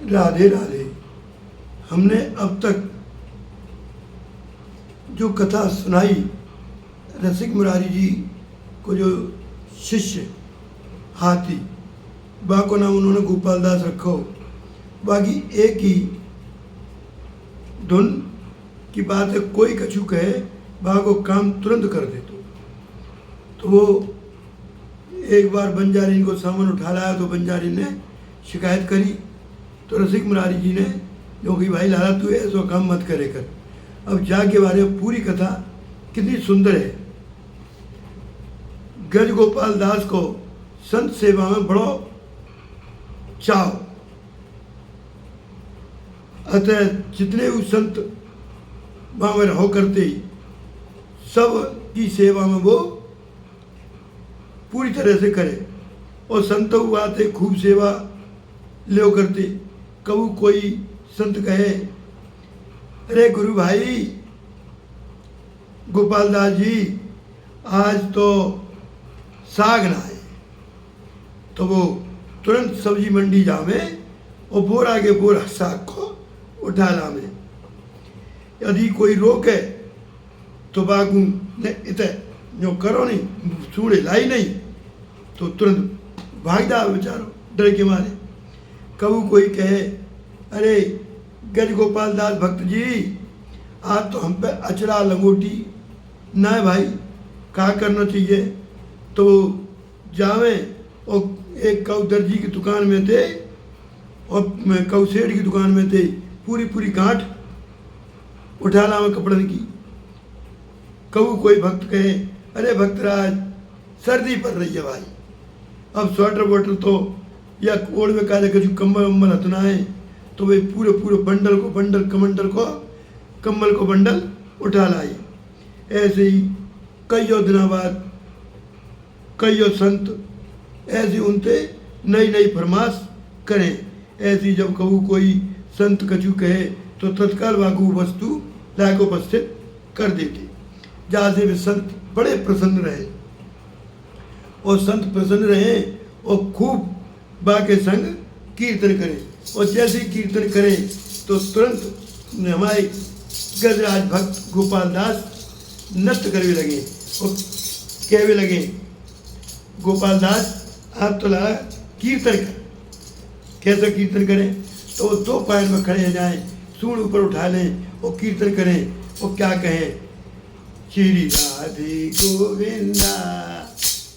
राधे राधे। हमने अब तक जो कथा सुनाई, रसिक मुरारी जी को जो शिष्य हाथी, बाको नाम उन्होंने गोपाल दास रखो। बाकी एक ही धुन की बात है, कोई कछु कहे बाको काम तुरंत कर दे। तो वो एक बार बंजारी को सामान उठा लाया तो बंजारी ने शिकायत करी, तो रसिक मुरारी जी ने जो कि भाई लाला तू ऐसा काम मत करे कर। अब जाके बारे में पूरी कथा कितनी सुंदर है। गज गोपाल दास को संत सेवा में बड़ो चाव, अतः जितने भी संत वहाँ में रहो करते सब की सेवा में वो पूरी तरह से करे। और संतों आते खूब सेवा ले करते। कबू कोई संत कहे अरे गुरु भाई गोपाल दास जी आज तो साग ना है, तो वो तुरंत सब्जी मंडी जावे और बोरा के बोरा साग को उठा लावे। यदि कोई रोके तो बागू ने इत जो करो नहीं, सूढ़े लाई नहीं, तो तुरंत भागदा बेचारो डर के मारे। कबू कोई कहे अरे गज गोपाल दास भक्त जी आज तो हम पे अचरा लंगोटी ना है भाई, क्या करना चाहिए। तो जावे और एक कऊ दर्जी की दुकान में थे और कऊ सेठ की दुकान में थे, पूरी पूरी गांठ उठा लावे कपड़न की। कबू कोई भक्त कहे अरे भक्तराज सर्दी पड़ रही है भाई, अब स्वेटर वोटर तो या कोड़ में काले कछु कम्बल वम्बल हतना है, तो वे पूरे पूरे बंडल को कम्बल को बंडल उठा लाई। ऐसे ही कईयों दिनों बाद कईयों संत ऐसे उनसे नई नई फरमाश करें। ऐसी जब कबू कोई संत कछु कहे तो तत्काल वाकू वस्तु लायक उपस्थित कर देते, जहाँ से वे संत बड़े प्रसन्न रहे। और संत प्रसन्न रहे और खूब बाके संग कीर्तन करें। और जैसे कीर्तन करें तो तुरंत हमारे गजराज भक्त गोपाल दास नृत्य करने लगे और कहने लगे गोपाल दास आप तो लगा कीर्तन कर। कैसा कीर्तन करें, तो वो दो पैर में खड़े हो जाएं, सूंड ऊपर उठा लें और कीर्तन करें। और क्या कहें, श्री राधे गोविंदा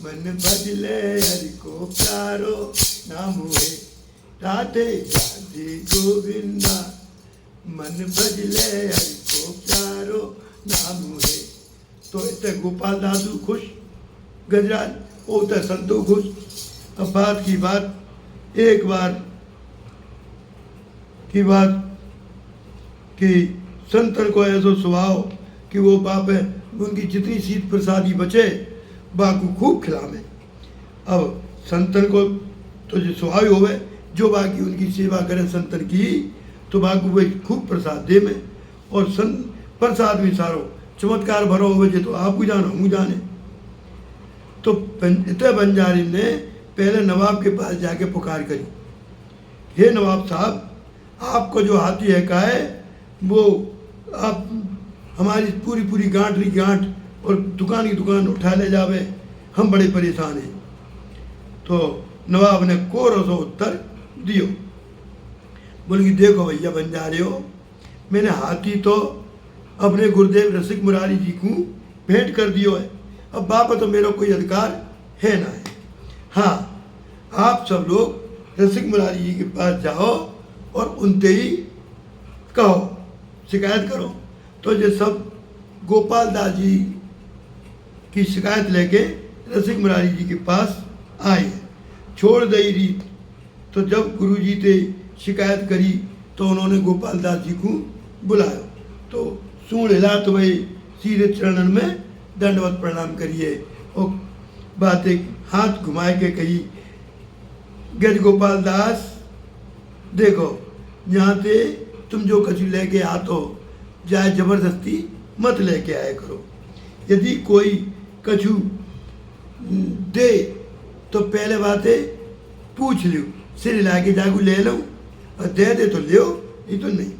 मन भजले हरि को प्यारो नाम है, राधे राधे गोविंदा मन भजले हरि को प्यारो नाम है। तो इतने गोपाल दासू खुश, गजराज वो तो संतों खुश। अब बात की बात, एक बार की बात कि संतन को ऐसा स्वभाव कि वो बाप है उनकी जितनी शीत प्रसादी बचे बाकू खूब खिलावे। अब संतन को तो जो स्वभाव होवे, जो बाकी उनकी सेवा करे संतन की, तो बाकू वे खूब प्रसाद दे में। और संत प्रसाद भी सारो चमत्कार भरो होवे जे तो आप जानो हम जाने। तो इतने बंजारी ने पहले नवाब के पास जाके पुकार करी, हे नवाब साहब आपको जो हाथी है का है वो आप हमारी पूरी पूरी गांठ और दुकान की दुकान उठा ले जावे, हम बड़े परेशान हैं। तो नवाब ने कोरो सो उत्तर दियो, बोले कि देखो भैया बंजारे हो, मैंने हाथी तो अपने गुरुदेव रसिक मुरारी जी को भेंट कर दियो है, अब बापा तो मेरा कोई अधिकार है ना है। हाँ आप सब लोग रसिक मुरारी जी के पास जाओ और उनसे ही कहो, शिकायत करो। तो ये सब गोपाल दास जी की शिकायत लेके रसिक मुरारी जी के पास आए। छोड़ दई रीत, तो जब गुरु जी ने शिकायत करी तो उन्होंने गोपाल दास जी को बुलाया। तो सूढ़ हिला तो भाई सीधे चरणन में दंडवत प्रणाम करिए और बातें हाथ घुमाए के कही, गज गोपाल दास देखो यहाँ से तुम जो कछु लेके आते हो जाए जबरदस्ती मत लेके आया करो। यदि कोई कछु दे तो पहले बातें पूछ लो, सिर हिला के जागू ले लो, और दे दे तो लियो, नहीं तो नहीं।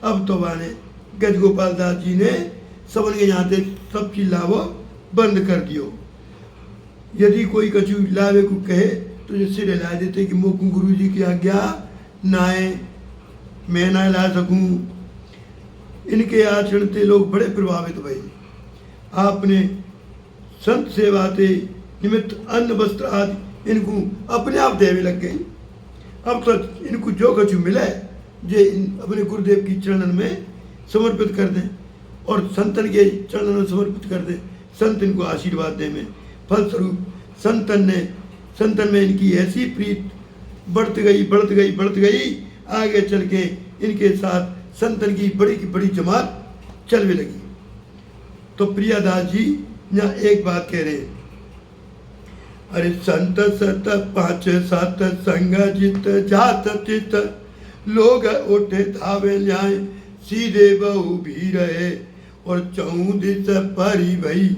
अब तो बाने गज गोपाल दास जी ने सबन के यहाँ से सब चीज लावो बंद कर दियो। यदि कोई कछु लावे को कहे तो ये सिरे ला देते कि मोकू गुरु जी की आज्ञा नाए, मैं ना ला सकूं। इनके आचरण से लोग बड़े प्रभावित भये। आपने संत सेवा से निमित्त अन्न वस्त्र आदि इनको अपने आप देवे लग गई। अब तो इनको जो कछु मिले जे अपने गुरुदेव की चरणन में समर्पित कर दें और संतन के चरणन में समर्पित कर दें। संत इनको आशीर्वाद दे में फलस्वरूप संतन में इनकी ऐसी प्रीत बढ़ती गई। आगे चल के इनके साथ संतन की बड़ी जमात चलने लगी। तो प्रियादास जी यहाँ एक बात कह रहे हैं, अरे संत सत 5 7 संग जित जात चित, लोग उठे धावे न्याय सीधे बहु भी रहे। और 14 परी भई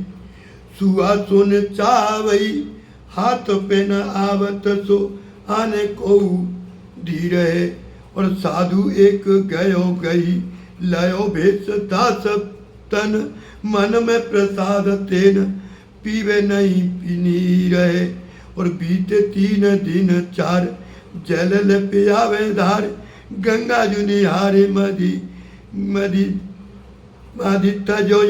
सुआ सुन चावई, हाथ पे न आवत सो आने को धी रहे। और साधु एक गयो गई लयो भेष दास तन, मन में प्रसाद तेन पीवे नहीं पीनी रहे। और बीते 3 दिन 4 जल पियावे धार, गंगा जु निहारे मदि तजो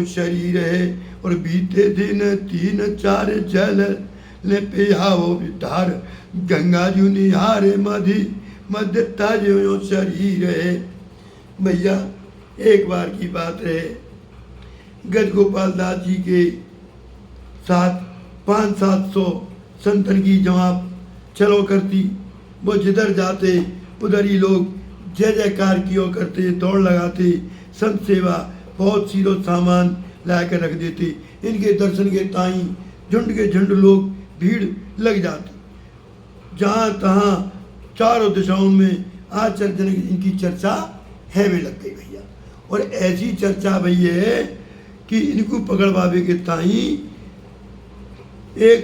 शरीर है। और बीते दिन 3 4 जल पियावो धार, गंगा जु निहारे मध्य तजो शरीर है। भैया एक बार की बात है, गज गोपाल दास जी के साथ 500-700 संतन की जमात चलो करती। वो जिधर जाते उधर ही लोग जय जयकार किया करते, दौड़ लगाते। संत सेवा बहुत सीरो सामान ला कर रख देते। इनके दर्शन के ताई झुंड के झुंड लोग भीड़ लग जाती। जहाँ तहाँ चारों दिशाओं में आचरण इनकी चर्चा है भी लग गई भैया। और ऐसी चर्चा भैया है कि इनको पकड़वावे के ताई एक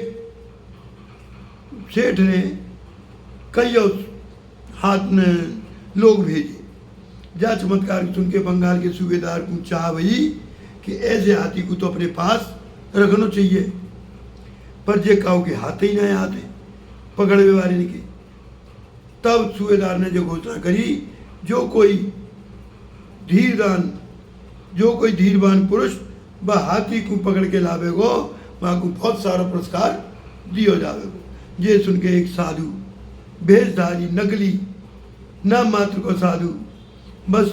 सेठ ने कई हाथ में लोग भेजे। जा चमत्कार सुन के बंगाल के सूबेदार को चाह वही कि ऐसे हाथी को तो अपने पास रखना चाहिए, पर जे काऊ के हाथ ही नहीं आते पकड़वे वाले के। तब सूबेदार ने जो घोषणा करी, जो कोई धीरवान पुरुष व हाथी को पकड़ के लावेगो वहाँ को बहुत सारा पुरस्कार दियो जावेगो। ये सुन के एक साधु भेषधारी नकली नाम मात्र को साधु, बस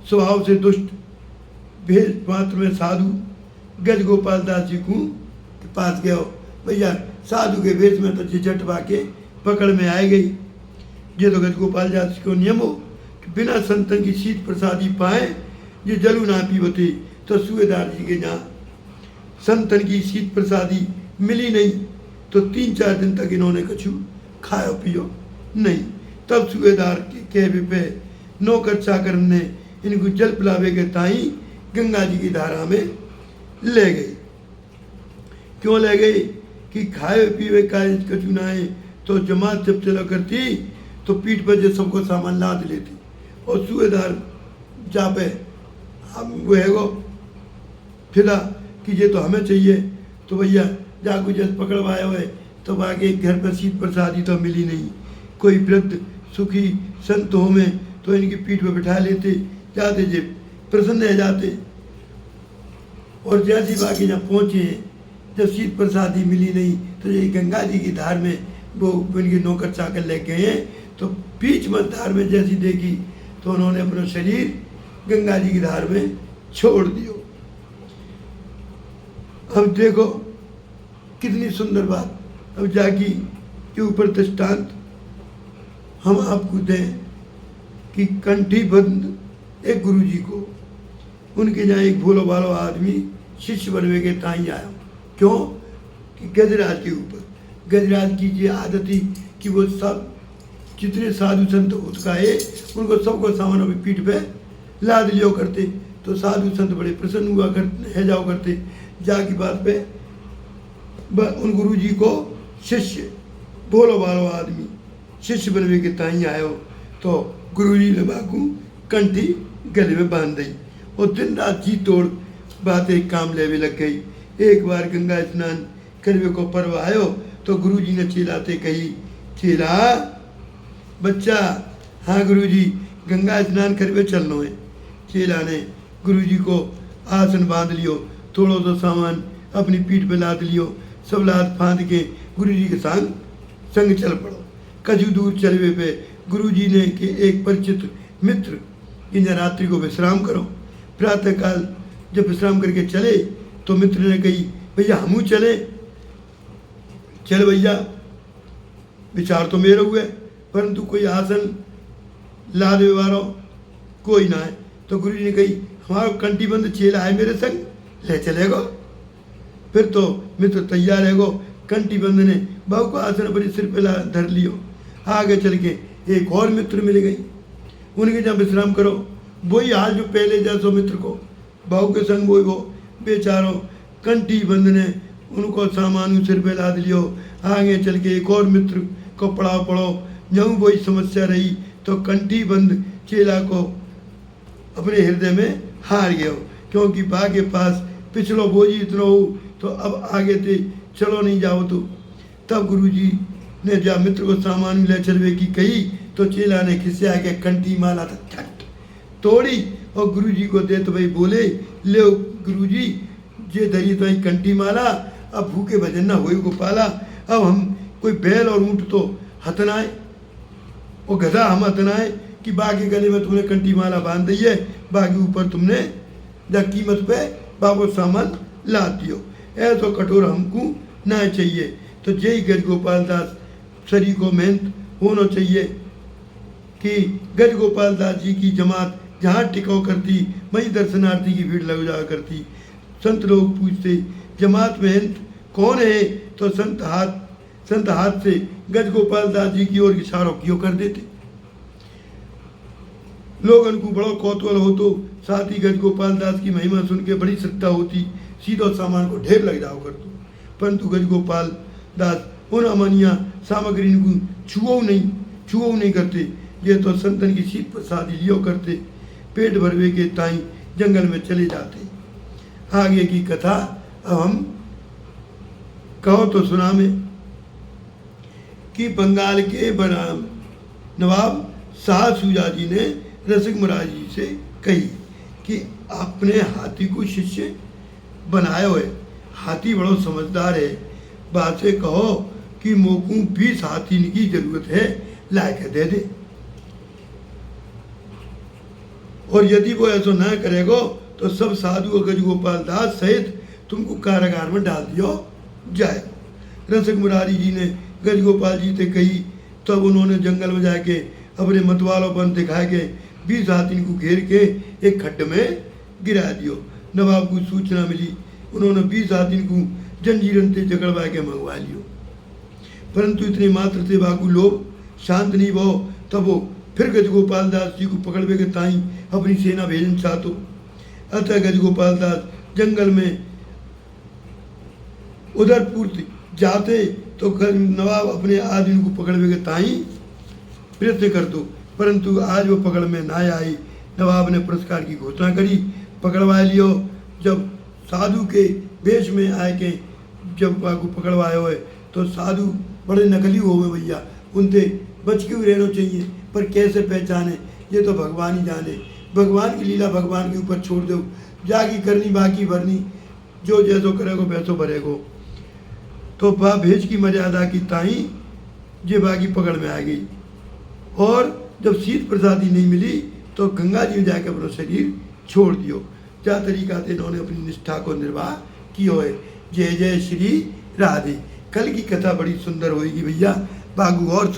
स्वभाव से दुष्ट भेष मात्र में साधु गज गोपाल दास जी को के पास गया। भैया साधु के भेष में तो झट के पकड़ में आए गई। ये तो गज गोपाल दास को नियम हो कि बिना संतन की शीत प्रसादी पाए ये जलू ना पीवते। तो सूबेदार जी के यहाँ संतन की शीत प्रसादी मिली नहीं, तो 3-4 दिन तक इन्होंने कछु खायो पियो नहीं। तब सूबेदार के कहवे पे नौकर चाकर ने इनको जल पिलावे के ताई गंगा जी की धारा में ले गई। क्यों ले गई कि खाए पीवे का कछु ना है। तो जमात जब चला करती तो पीठ पर जो सबको सामान लाद लेती। और सूबेदार जा पे हम वो है गो फिदा कि ये तो हमें चाहिए। तो भैया जाको जैसे पकड़वाया हुए तो आगे घर पर शीत प्रसादी तो मिली नहीं। कोई वृद्ध सुखी संत हो में तो इनकी पीठ पर बिठा लेते, जाते जे प्रसन्न है जाते। और जैसी बाकी जब पहुँचे, जब शीत प्रसादी मिली नहीं तो ये गंगा जी की धार में वो इनके नौकर चाकर ले गए। तो बीच में धार में जैसी देखी तो उन्होंने अपना शरीर गंगा जी की धार में छोड़ दियो। अब देखो कितनी सुंदर बात। अब जाकी के ऊपर दृष्टांत हम आपको दें कि कंठीबद्ध एक गुरु जी को उनके यहाँ एक भोलो भालो आदमी शिष्य बनवे के ताई आया। क्यों कि गजराज के ऊपर, गजराज की ये आदत थी कि वो सब जितने साधु संत उसका है उनको सबको सामान अपनी पीठ पे लाद लियो करते। तो साधु संत बड़े प्रसन्न हुआ करते है जाओ करते। जाकी बात पे उन गुरु जी को शिष्य भोलो भालो आदमी शिष्य बनवे के ताई आयो। तो गुरुजी ने बाकू कंठी गले में बांध दी और दिन रात जी तोड़ बातें काम लेवे लग गई। एक बार गंगा स्नान करवे को पर्व आयो तो गुरुजी ने चिल्लाते कही, चेला बच्चा, हाँ गुरुजी गंगा स्नान करवे चलनो है। चेला ने गुरुजी को आसन बांध लियो, थोड़ो तो सामान अपनी पीठ पे लाद लियो, सब लाद फांद के गुरुजी के संग चल पड़ो। कछु दूर चलवे पे गुरुजी ने कि एक परिचित मित्र इन रात्रि को विश्राम करो। प्रातःकाल जब विश्राम करके चले तो मित्र ने कही, भैया हमू चले। चल भैया, विचार तो मेरे हुए परंतु कोई आसन ला दे वारो कोई ना है। तो गुरुजी ने कही, हमारा कंटीबंद चेला है मेरे संग, ले चलेगो। फिर तो मित्र तैयार है गो। कंटीबंद ने बाबू को आसन अपने सिर पे धर लियो। आगे चल के एक और मित्र मिल गई, उनके जहाँ विश्राम करो। वही हाल जो पहले जैसो मित्र को बाबू के संग वही वो बेचारो कंटीबंद ने उनको सामान सिर पे लाद लियो। आगे चल के एक और मित्र को पड़ो यूँ वही समस्या रही तो कंटीबंद चेला को अपने हृदय में हार गयो, क्योंकि बा के पास पिछलो बोझी इतना हो तो अब आगे थे चलो नहीं जाओ। तो तब गुरुजी ने जब मित्र को सामान ले चलवे की कही तो चेला ने खिसिया के कंठी माला तक छट तोड़ी और गुरुजी को दे तो भाई बोले, ले गुरुजी जे धरी तो कंठी माला, अब भूखे भजन ना हो गोपाला। अब हम कोई बैल और ऊँट तो हथनाए और गधा हम हथनाए कि बाकी गले में तुमने कंठी माला बांध दी है, बाकी ऊपर तुमने जा कीमत पे बाबू सामान ला दियो। ऐसा कठोर हमको ना चाहिए। तो जय गज गोपाल दास शरीर को मेहनत होना चाहिए कि गज गोपाल दास जी की जमात जहाँ टिकाव करती वहीं दर्शनार्थी की भीड़ लग जाया करती। संत लोग पूछते जमात मेहनत कौन है तो संत हाथ से गज गोपाल दास जी की ओर इशारों क्यों कर देते। लोग उनको बड़ा कौतूहल हो तो साथ ही गज गोपाल दास की महिमा सुन के बड़ी श्रद्धा होती, सीधो सामान को ढेर लग जाओ कर दो। परंतु गज गोपाल दास उन अमानिया सामग्री को छुओ नहीं करते। ये तो संतन की शीत प्रसादी लियो करते, पेट भरवे के ताई जंगल में चले जाते। आगे की कथा अब हम कहो तो सुना में कि बंगाल के नवाब शाह सूजा जी ने रसिक महाराज जी से कही कि अपने हाथी को शिष्य बनाए हुए, हाथी बड़ो समझदार है, बात से कहो कि मोकू 20 हाथी की जरूरत है, लाके दे दे। और यदि वो ऐसा ना करेगो तो सब साधु गज गोपाल दास सहित तुमको कारागार में डाल दियो जाए। रसिक मुरारी जी ने गज गोपाल जी से कही, तब उन्होंने जंगल में जाके अपने मतवालोपन दिखा के 20 हाथी को घेर के एक खड्ड में गिरा दियो। नवाब को सूचना मिली, उन्होंने 20 हाथी को जंजीरन से जकड़वा के मंगवा लियो। परंतु इतने मात्र से बाकू लोग शांत नहीं भो, तब वो फिर गज गोपाल दास जी को पकड़वे के ताई अपनी सेना भेजन चाहतो। अतः गज गोपाल दास जंगल में उधर पूर्ति जाते तो नवाब अपने आदमी को पकड़वे के ताई प्रयत्न कर दो, परंतु आज वो पकड़ में ना आई। नवाब ने पुरस्कार की घोषणा करी, पकड़वा लियो। जब साधु के वेश में आए के जब बाकू पकड़वाए हुए तो साधु बड़े नकली हो गए भैया, उनसे बच के भी रहना चाहिए, पर कैसे पहचाने ये तो भगवान ही जाने। भगवान की लीला भगवान के ऊपर छोड़ दो, जागी करनी बाकी भरनी, जो जैसो करेगो वैसो भरेगो। तो बा भेज की मर्यादा की ताई जे बाकी पकड़ में आ गई। और जब शीत प्रसादी नहीं मिली तो गंगा जी में जाकर अपना शरीर छोड़ दियो। क्या तरीका से इन्होंने अपनी निष्ठा को निर्वाह किया है। जय जय श्री राधे। कल की कथा बड़ी सुंदर होगी भैया, बागू और सुन